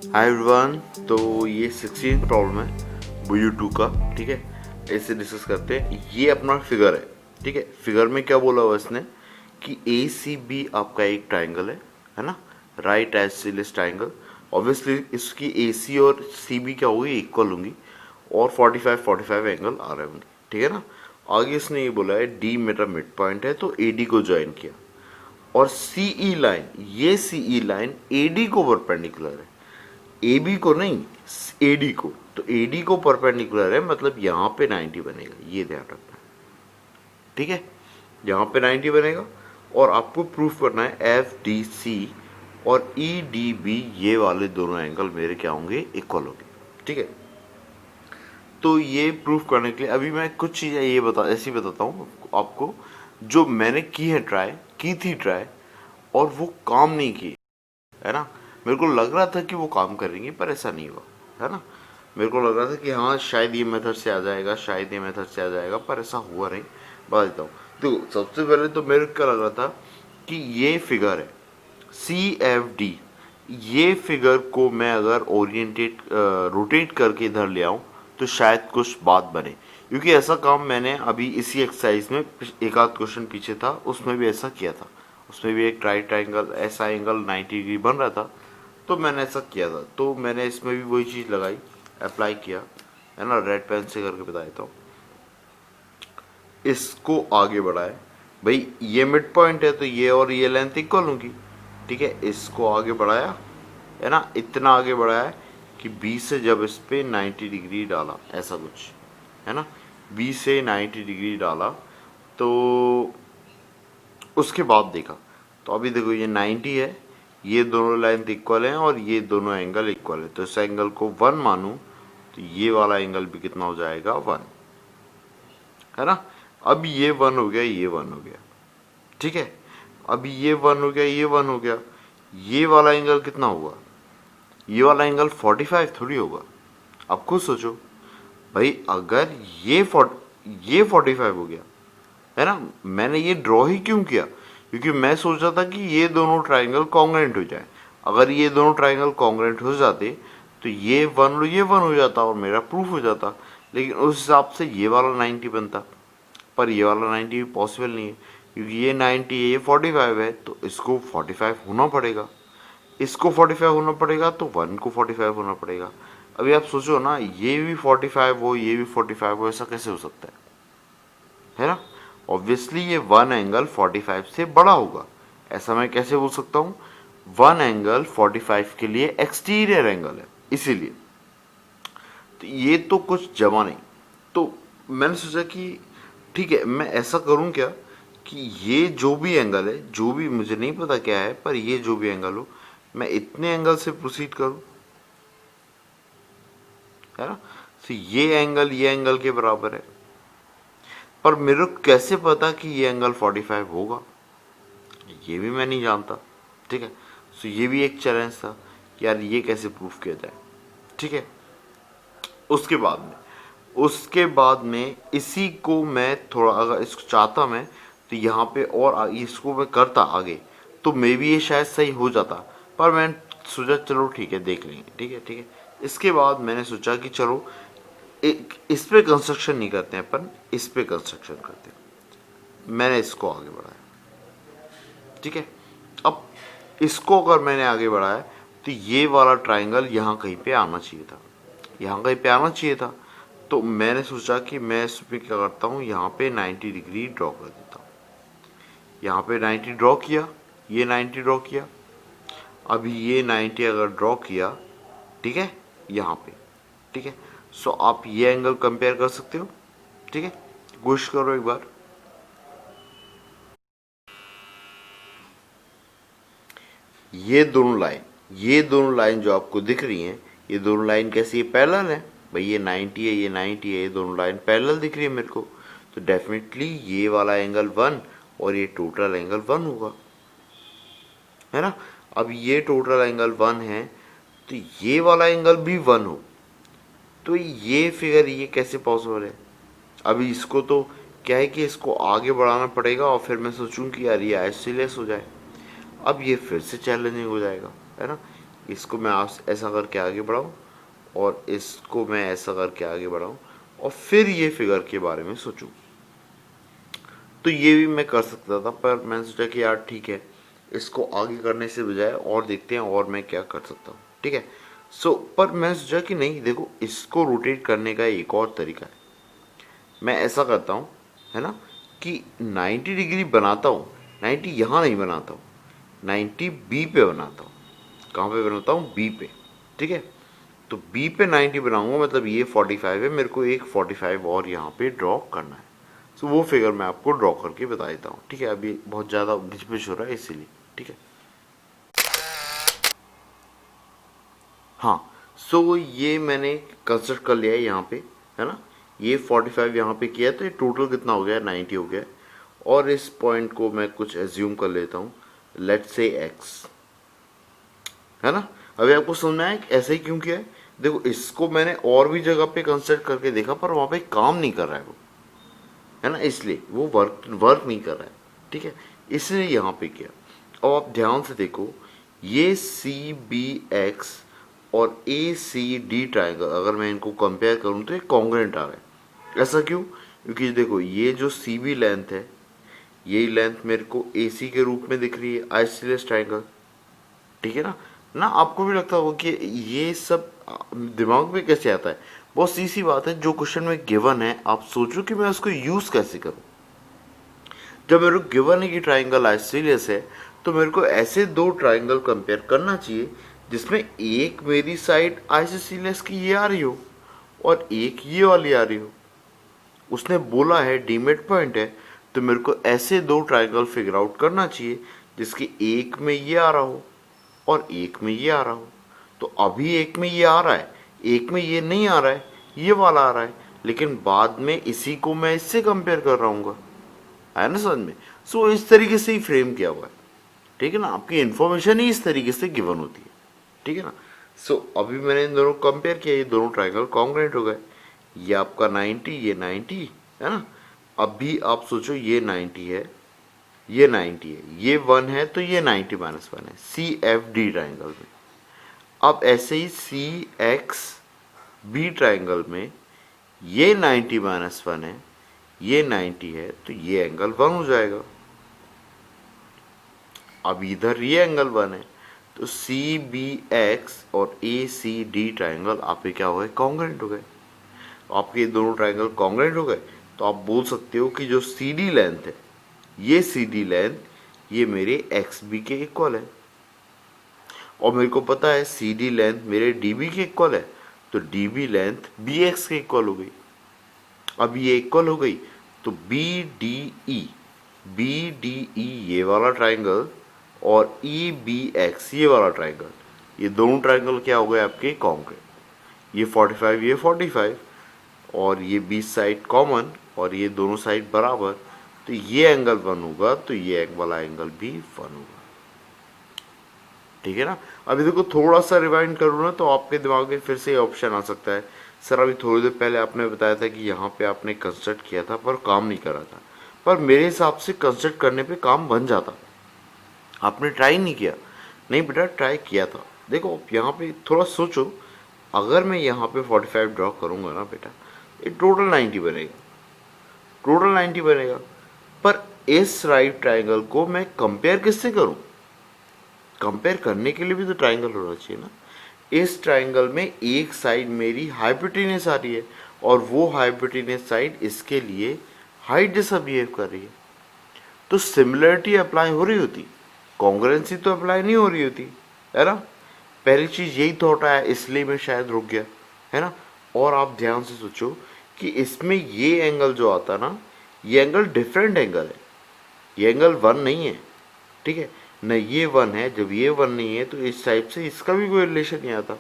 Hi everyone. तो ये 16 problem है बुयू 2 का। ठीक है, ऐसे डिस्कस करते हैं। ये अपना फिगर है। ठीक है, फिगर में क्या बोला हुआ इसने कि ए सी बी आपका एक ट्राइंगल है ना, राइट आइसोसेलेस ट्राइंगल। ऑब्वियसली इसकी ए सी और सी बी क्या होगी, इक्वल होंगी और 45 एंगल आ रहे होंगे। ठीक है ना। आगे इसने ये बोला है डी मेरा मिड पॉइंट है, तो ए डी को ज्वाइन किया और सीई लाइन, ये सीई लाइन एडी को परपेंडिकुलर है, ए बी को नहीं, ए डी को। तो ए डी को परपेंडिकुलर है, मतलब यहाँ पे 90 बनेगा, ये ध्यान रखना। ठीक है, यहाँ पे 90 बनेगा और आपको प्रूफ करना है एफ डी सी और ई डी बी, ये वाले दोनों एंगल मेरे क्या होंगे, इक्वल होंगे। ठीक है, तो ये प्रूफ करने के लिए अभी मैं कुछ चीज़ें ये ऐसी बताता हूँ आपको, जो मैंने की थी ट्राई और वो काम नहीं की, है ना। मेरे को लग रहा था कि वो काम करेंगी पर ऐसा नहीं हुआ, है ना। मेरे को लग रहा था कि हाँ शायद ये मेथड से आ जाएगा, शायद ये मेथड से आ जाएगा, पर ऐसा हुआ नहीं। बता देता हूँ। तो सबसे पहले तो मेरे को क्या लग रहा था कि ये फिगर है सी एफ डी, ये फिगर को मैं अगर रोटेट करके इधर ले आऊँ तो शायद कुछ बात बने, क्योंकि ऐसा काम मैंने अभी इसी एक्सरसाइज में एक आध क्वेश्चन पीछे था उसमें भी ऐसा किया था। उसमें भी एक ट्राइंगल ऐसा एंगल 90 डिग्री बन रहा था, तो मैंने ऐसा किया था। तो मैंने इसमें भी वही चीज़ लगाई, अप्लाई किया, है ना। रेड पेन से करके बता देता हूँ। इसको आगे बढ़ाए, भाई ये मिड पॉइंट है तो ये और ये लेंथ इक्वल होगी। ठीक है, इसको आगे बढ़ाया, है ना, इतना आगे बढ़ाया कि बी से जब इस पे 90 डिग्री डाला, ऐसा कुछ, है ना, बी से 90 डिग्री डाला, तो उसके बाद देखा तो अभी देखो ये 90 है, ये दोनों लेंथ इक्वल हैं और ये दोनों एंगल इक्वल है, तो इस एंगल को 1 मानूं तो ये वाला एंगल भी कितना हो जाएगा, 1, है ना। अब ये 1 हो गया, ये 1 हो गया। ठीक है, अभी ये 1 हो गया, ये 1 हो गया, ये वाला एंगल कितना हुआ, ये वाला एंगल 45 थोड़ी होगा। अब खुद सोचो भाई, अगर ये 45 हो गया, है ना। मैंने ये ड्रॉ ही क्यों किया, क्योंकि मैं सोच रहा था कि ये दोनों ट्राइंगल कॉन्ग्रेंट हो जाए। अगर ये दोनों ट्राइंगल कॉन्ग्रेंट हो जाते तो ये 1 और ये 1 हो जाता और मेरा प्रूफ हो जाता। लेकिन उस हिसाब से ये वाला 90 बनता, पर ये वाला 90 पॉसिबल नहीं है, क्योंकि ये 90 है, ये 45 है, तो इसको 45 होना पड़ेगा, इसको 45 होना पड़ेगा, तो 1 को 45 होना पड़ेगा। अभी आप सोचो ना, ये भी 45 हो, ये भी 45 हो, ऐसा कैसे हो सकता है ना। ऑब्वियसली ये 1 एंगल 45 से बड़ा होगा। ऐसा मैं कैसे बोल सकता हूँ, 1 एंगल 45 के लिए एक्सटीरियर एंगल है, इसीलिए। तो ये तो कुछ जमा नहीं। तो मैंने सोचा कि ठीक है, मैं ऐसा करूं क्या कि ये जो भी एंगल है, जो भी मुझे नहीं पता क्या है, पर ये जो भी एंगल हो, मैं इतने एंगल से प्रोसीड करूं, है ना। तो ये एंगल के बराबर है, पर मेरे को कैसे पता कि ये एंगल 45 होगा, ये भी मैं नहीं जानता। ठीक है, तो ये भी एक चैलेंज था कि यार ये कैसे प्रूफ किया जाए। ठीक है, उसके बाद में इसी को मैं थोड़ा, अगर इसको चाहता मैं तो यहाँ पे और इसको मैं करता आगे, तो मे भी ये शायद सही हो जाता, पर मैं सोचा चलो ठीक है, देख लेंगे। ठीक है, ठीक है। इसके बाद मैंने सोचा कि चलो इस पे कंस्ट्रक्शन नहीं करते हैं अपन, इस पे कंस्ट्रक्शन करते हैं। मैंने इसको आगे बढ़ाया। ठीक है, अब इसको अगर मैंने आगे बढ़ाया तो ये वाला ट्राइंगल यहाँ कहीं पे आना चाहिए था, यहाँ कहीं पे आना चाहिए था। तो मैंने सोचा कि मैं इसमें क्या करता हूँ, यहाँ पे 90 डिग्री ड्रॉ कर देता हूँ। यहाँ पे 90 ड्रॉ किया, ये 90 ड्रॉ किया, अभी ये 90 अगर ड्रॉ किया, ठीक है, यहाँ पे। ठीक है, सो आप ये एंगल कंपेयर कर सकते हो। ठीक है, कोशिश करो एक बार। ये दोनों लाइन जो आपको दिख रही हैं, ये दोनों लाइन कैसी है, पैरेलल है। भाई ये 90 है, ये 90 है, ये दोनों लाइन पैरेलल दिख रही है मेरे को, तो डेफिनेटली ये वाला एंगल 1 और ये टोटल एंगल 1 होगा, है ना। अब ये टोटल एंगल 1 है, तो ये वाला एंगल भी 1 हो, तो ये फिगर ये कैसे पॉसिबल है। अभी इसको तो क्या है कि इसको आगे बढ़ाना पड़ेगा और फिर मैं सोचूं कि यार ये आइसोसेलेस हो जाए। अब ये फिर से चैलेंजिंग हो जाएगा, है ना। इसको मैं ऐसा करके आगे बढ़ाऊँ और इसको मैं ऐसा करके आगे बढ़ाऊँ और फिर ये फिगर के बारे में सोचूं। तो ये भी मैं कर सकता था, पर मैंने सोचा कि यार ठीक है, इसको आगे करने से बजाय और देखते हैं और मैं क्या कर सकता हूँ। ठीक है, पर मैंने सोचा कि नहीं, देखो इसको रोटेट करने का एक और तरीका है। मैं ऐसा करता हूँ, है ना, कि 90 डिग्री बनाता हूँ, 90 यहाँ नहीं बनाता हूँ, 90 बी पे बनाता हूँ। कहाँ पे बनाता हूँ? बी पे। ठीक है, तो बी पे 90 बनाऊंगा, मतलब ये 45 है, मेरे को एक 45 और यहाँ पे ड्रॉ करना है। तो वो फिगर मैं आपको ड्रॉ करके बता देता हूँ। ठीक है, अभी बहुत ज़्यादा घिचपिच हो रहा है इसीलिए। ठीक है, हाँ, ये मैंने कंस्ट्रक्ट कर लिया है यहाँ पे, है ना। ये 45 यहाँ पे किया है, तो ये टोटल कितना हो गया? 90 हो गया है। और इस पॉइंट को मैं कुछ एज्यूम कर लेता हूँ, लेट्स से एक्स, है ना। अभी आपको समझ में आया कि ऐसे ही क्यों किया है? देखो, इसको मैंने और भी जगह पे कंस्ट्रक्ट करके देखा, पर वहाँ पे काम नहीं कर रहा है वो, है ना, इसलिए वो वर्क नहीं कर रहा है। ठीक है, इसलिए यहाँ पे किया। अब आप ध्यान से देखो, ये सी बी एक्स और ए सी डी ट्राइंगल, अगर मैं इनको कंपेयर करूँ तो ये कॉन्ग्रेंट आ रहा है। ऐसा क्यों? क्योंकि देखो, ये जो सी बी लेंथ है, यही लेंथ मेरे को ए सी के रूप में दिख रही है, आइसोसेलेस ट्राइंगल। ठीक है ना आपको भी लगता होगा कि ये सब दिमाग में कैसे आता है? बहुत सी बात है, जो क्वेश्चन में गिवन है आप सोचो कि मैं उसको यूज कैसे करूं। जब मेरे को गिवन है कि ट्राइंगल आइसोसेलेस है, तो मेरे को ऐसे दो ट्राइंगल कंपेयर करना चाहिए जिसमें एक मेरी साइड आइसोसेलेस की ये आ रही हो और एक ये वाली आ रही हो। उसने बोला है डीमेट पॉइंट है, तो मेरे को ऐसे दो ट्राइंगल फिगर आउट करना चाहिए जिसके एक में ये आ रहा हो और एक में ये आ रहा हो। तो अभी एक में ये आ रहा है, एक में ये नहीं आ रहा है, ये वाला आ रहा है, लेकिन बाद में इसी को मैं इससे कंपेयर कर रहा हूँ, है ना समझ में। इस तरीके से ही फ्रेम किया हुआ है। ठीक है ना, आपकी इंफॉर्मेशन ही इस तरीके से गिवन होती है। ठीक है ना। अभी मैंने इन दोनों कंपेयर किया, ये दोनों ट्राइंगल कॉन्ग्रेंट हो गए। ये आपका 90, ये 90, है ना। अभी आप सोचो, ये 90 है, ये 90 है, ये 1 है, तो ये 90-1 है सी एफ डी ट्राइंगल में। अब ऐसे ही सी एक्स बी ट्राइंगल में ये 90-1 है, ये 90 है, तो ये एंगल 1 हो जाएगा। अब इधर ये एंगल 1 है, तो सी बी एक्स और ए सी डी ट्राइंगल आपके क्या हो गए? कॉन्ग्रेंट हो गए। आपके दोनों ट्राइंगल कॉन्ग्रेंट हो गए, तो आप बोल सकते हो कि जो सी डी लेंथ है, ये सी डी लेंथ ये मेरे एक्स बी के इक्वल है। और मेरे को पता है सी डी लेंथ मेरे डी बी के इक्वल है, तो D B length B X के इक्वल हो गई। अब ये इक्वल हो गई, तो बी डी ई ये वाला ट्राइंगल और ई बी एक्स ये वाला ट्राइंगल, ये दोनों ट्राइंगल क्या हो गए आपके? कॉन्ग्रेंट। ये 45, ये 45, और ये बीच साइड कॉमन और ये दोनों साइड बराबर, तो ये एंगल 1 होगा, तो ये वाला एंगल भी 1 होगा। ठीक है ना। अभी देखो, थोड़ा सा रिवाइंड करूँ ना, तो आपके दिमाग में फिर से ऑप्शन आ सकता है, सर अभी थोड़ी देर पहले आपने बताया था कि यहाँ पे आपने कंस्ट्रक्ट किया था पर काम नहीं करा था। पर मेरे हिसाब से कंस्ट्रक्ट करने पे काम बन जाता, आपने ट्राई नहीं किया। नहीं बेटा, ट्राई किया था। देखो यहाँ पे थोड़ा सोचो, अगर मैं यहाँ पे 45 ड्रॉ करूँगा ना बेटा, ये टोटल 90 बनेगा, टोटल 90 बनेगा। पर इस राइट ट्राइंगल को मैं कंपेयर किससे करूँ? कंपेयर करने के लिए भी तो ट्राइंगल होना चाहिए ना। इस ट्राइंगल में एक साइड मेरी हाइपोटेनस आ रही है और वो हाइपोटेनस साइड इसके लिए हाइट जैसा बिहेव कर रही है, तो सिमिलरिटी अप्लाई हो रही होती, कॉन्ग्रुएंसी तो अप्लाई नहीं हो रही होती, है ना। पहली चीज यही थॉट आया, इसलिए मैं शायद रुक गया, है ना। और आप ध्यान से सोचो कि इसमें ये एंगल जो आता ना, ये एंगल डिफरेंट एंगल है, ये एंगल 1 नहीं है। ठीक है न, ये 1 है, जब ये 1 नहीं है तो इस टाइप से इसका भी कोई रिलेशन नहीं आता।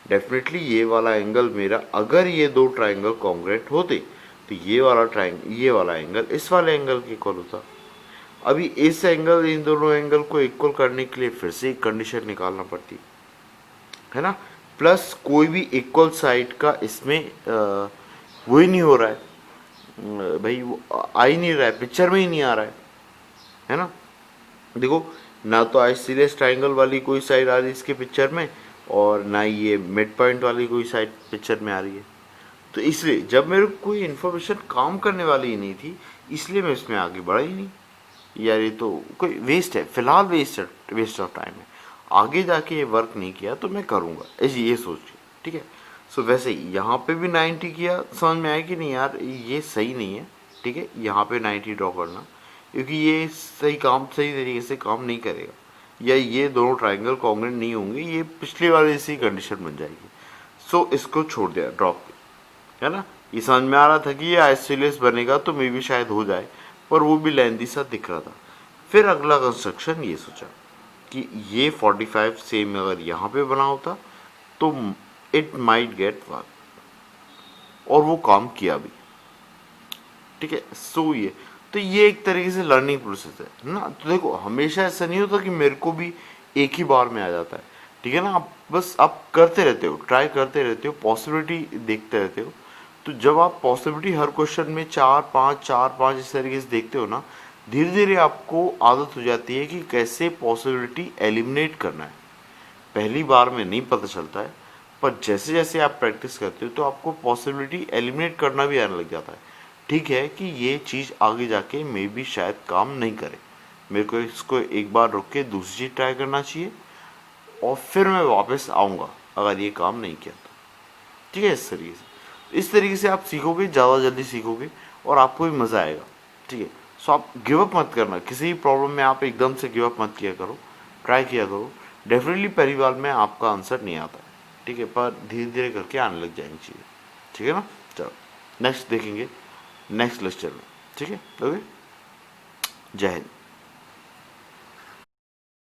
डेफिनेटली ये वाला एंगल मेरा, अगर ये दो ट्राइंगल कॉन्ग्रुएंट होते तो ये वाला एंगल इस वाले एंगल के इक्वल होता। अभी इस एंगल, इन दोनों एंगल को इक्वल करने के लिए फिर से एक कंडीशन निकालना पड़ती है ना। प्लस कोई भी इक्वल साइड का इसमें वही नहीं हो रहा है भाई, वो आ ही नहीं रहा है, पिक्चर में ही नहीं आ रहा है ना। देखो, ना तो आइसोसेलेस ट्राइंगल वाली कोई साइड आ रही है इसके पिक्चर में, और ना ही ये मिड पॉइंट वाली कोई साइड पिक्चर में आ रही है। तो इसलिए जब मेरे को कोई इन्फॉर्मेशन काम करने वाली ही नहीं थी, इसलिए मैं इसमें आगे बढ़ा ही नहीं। यार ये तो कोई वेस्ट है, फिलहाल वेस्ट ऑफ टाइम है, आगे जाके ये वर्क नहीं किया तो मैं करूँगा, ऐसे ये सोच के, ठीक है। सो वैसे यहाँ पे भी 90 किया, समझ में आया कि नहीं यार ये सही नहीं है, ठीक है, यहाँ पे 90 ड्रॉ करना, क्योंकि ये सही तरीके से काम नहीं करेगा, या ये दोनों ट्राइंगल कॉन्ग्रुएंट नहीं होंगे, ये पिछले वाले जैसी कंडीशन बन जाएगी। सो इसको छोड़ दिया, ड्रॉप, है ना। ये समझ में आ रहा था कि ये आइसोलेस बनेगा तो मे भी शायद हो जाए, पर वो भी लेंथी सा दिख रहा था। फिर अगला कंस्ट्रक्शन ये सोचा कि ये 45 सेम अगर यहाँ पे बना होता तो इट माइट गेट वर्क, और वो काम किया भी, ठीक है। सो ये तो ये एक तरीके से लर्निंग प्रोसेस है ना। तो देखो हमेशा ऐसा नहीं होता कि मेरे को भी एक ही बार में आ जाता है, ठीक है ना। आप करते रहते हो, ट्राई करते रहते हो, पॉसिबिलिटी देखते रहते हो। तो जब आप पॉसिबिलिटी हर क्वेश्चन में चार पाँच इस तरीके से देखते हो ना, धीरे धीरे आपको आदत हो जाती है कि कैसे पॉसिबिलिटी एलिमिनेट करना है। पहली बार में नहीं पता चलता है, पर जैसे जैसे आप प्रैक्टिस करते हो तो आपको पॉसिबिलिटी एलिमिनेट करना भी आने लग जाता है। ठीक है कि ये चीज़ आगे जाके मे भी शायद काम नहीं करे, मेरे को इसको एक बार रुक के दूसरी चीज़ ट्राई करना चाहिए, और फिर मैं वापस आऊँगा अगर ये काम नहीं किया तो, ठीक है। इस तरीके से आप सीखोगे, ज़्यादा जल्दी सीखोगे और आपको भी मज़ा आएगा, ठीक है। सो आप गिव अप मत करना, किसी भी प्रॉब्लम में आप एकदम से गिव अप मत किया करो, ट्राई किया करो। डेफिनेटली पहली बार में आपका आंसर नहीं आता है, ठीक है, पर धीरे धीरे करके आने लग जाएंगी चीज़ें, ठीक है ना। चलो नेक्स्ट देखेंगे नेक्स्ट लेक्चर में, ठीक है। ओके, जय हिंद।